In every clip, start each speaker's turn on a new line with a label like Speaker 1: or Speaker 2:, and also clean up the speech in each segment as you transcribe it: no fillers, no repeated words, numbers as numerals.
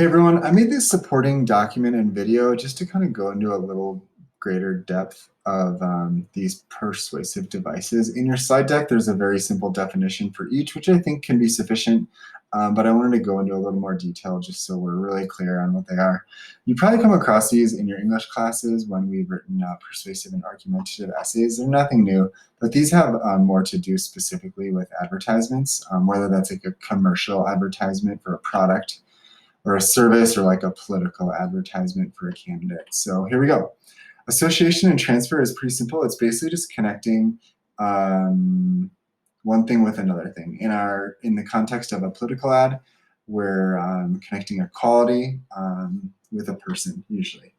Speaker 1: Hey everyone, I made this supporting document and video just to kind of go into a little greater depth of these persuasive devices. In your slide deck, there's a very simple definition for each, which I think can be sufficient, but I wanted to go into a little more detail just so we're really clear on what they are. You probably come across these in your English classes when we've written persuasive and argumentative essays. They're nothing new, but these have more to do specifically with advertisements, whether that's like a commercial advertisement for a product, or a service, or like a political advertisement for a candidate. So here we go. Association and transfer is pretty simple. It's basically just connecting one thing with another thing. In the context of a political ad, we're connecting a quality with a person usually.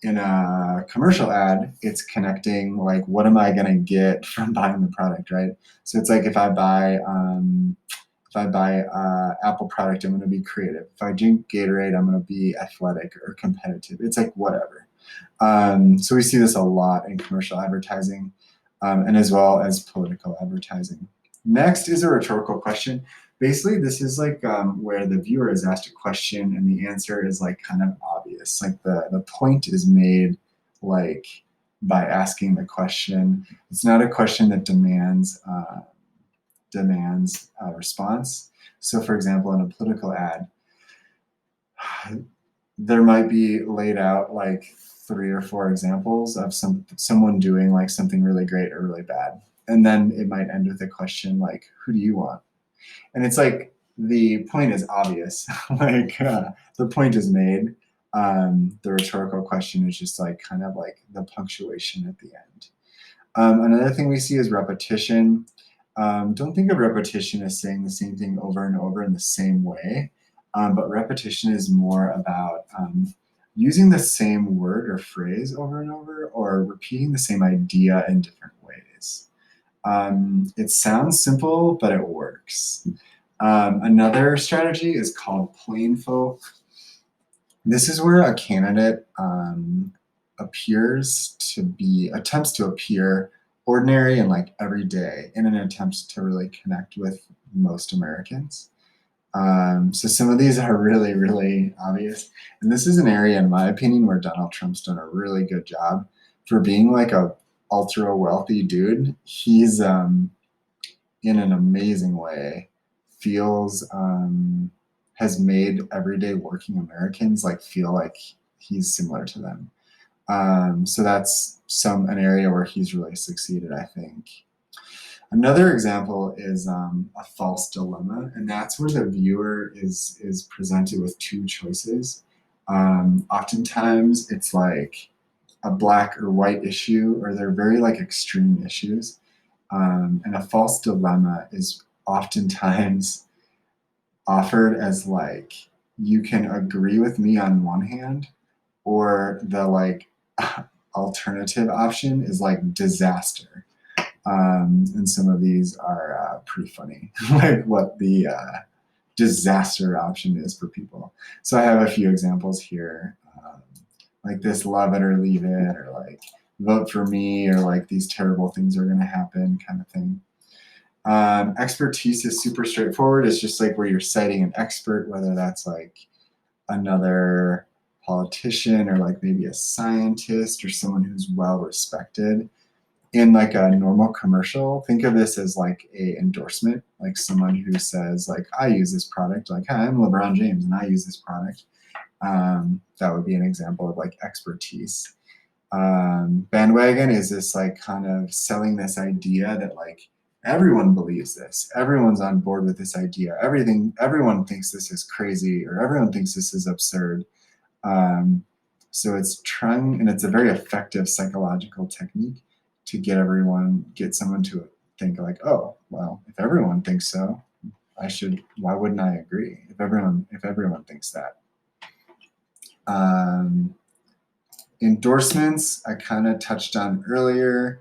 Speaker 1: In a commercial ad, it's connecting like, what am I gonna get from buying the product, right? So it's like if I buy Apple product, I'm going to be creative. If I drink Gatorade, I'm going to be athletic or competitive. It's like whatever. So we see this a lot in commercial advertising and as well as political advertising. Next is a rhetorical question. Basically, this is like where the viewer is asked a question and the answer is like kind of obvious. Like the point is made like by asking the question. It's not a question that demands a response. So for example, in a political ad, there might be laid out like 3 or 4 examples of someone doing like something really great or really bad. And then it might end with a question like, who do you want? And it's like, the point is obvious. Like the point is made. The rhetorical question is just like kind of like the punctuation at the end. Another thing we see is repetition. Don't think of repetition as saying the same thing over and over in the same way, but repetition is more about using the same word or phrase over and over, or repeating the same idea in different ways. It sounds simple, but it works. Another strategy is called plain folk. This is where a candidate attempts to appear ordinary and like everyday in an attempt to really connect with most Americans. So some of these are really, really obvious. And this is an area, in my opinion, where Donald Trump's done a really good job for being like a ultra wealthy dude. He's in an amazing way has made everyday working Americans like feel like he's similar to them. So that's an area where he's really succeeded, I think. Another example is a false dilemma, and that's where the viewer is presented with 2 choices. Oftentimes it's like a black or white issue, or they're very like extreme issues. And a false dilemma is oftentimes offered as like, you can agree with me on one hand, or the like alternative option is like disaster. And some of these are pretty funny, like what the disaster option is for people. So I have a few examples here, like this love it or leave it, or like vote for me, or like these terrible things are going to happen kind of thing. Expertise is super straightforward. It's just like where you're citing an expert, whether that's like another politician or like maybe a scientist or someone who's well respected. In like a normal commercial, think of this as like a endorsement, like someone who says like, I use this product, like, hi, I'm LeBron James and I use this product. That would be an example of like expertise. Bandwagon is this like kind of selling this idea that like everyone believes this, everyone's on board with this idea, everyone thinks this is crazy, or everyone thinks this is absurd. So it's trying, and it's a very effective psychological technique to get someone to think like, oh, well, if everyone thinks so, why wouldn't I agree if everyone thinks that? Endorsements, I kind of touched on earlier.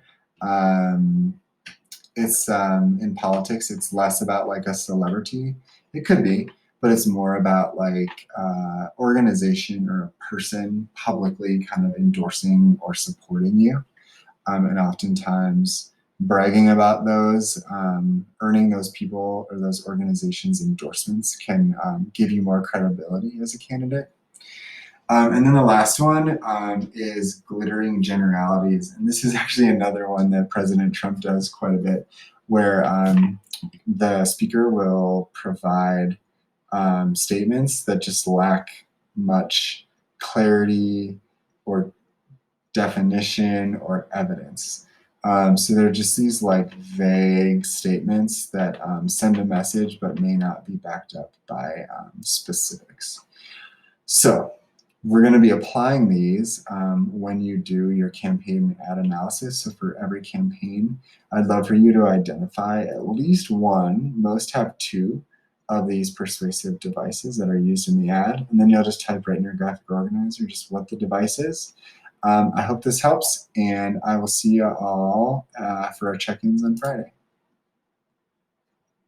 Speaker 1: It's in politics, it's less about like a celebrity. It could be, but it's more about like organization or a person publicly kind of endorsing or supporting you. And oftentimes bragging about those, earning those people or those organizations' endorsements can give you more credibility as a candidate. And then the last one is glittering generalities. And this is actually another one that President Trump does quite a bit, where the speaker will provide statements that just lack much clarity or definition or evidence. So they're just these like vague statements that send a message but may not be backed up by specifics. So we're going to be applying these when you do your campaign ad analysis. So for every campaign, I'd love for you to identify at least one, most have two of these persuasive devices that are used in the ad. And then you'll just type right in your graphic organizer just what the device is. I hope this helps, and I will see you all for our check-ins on Friday.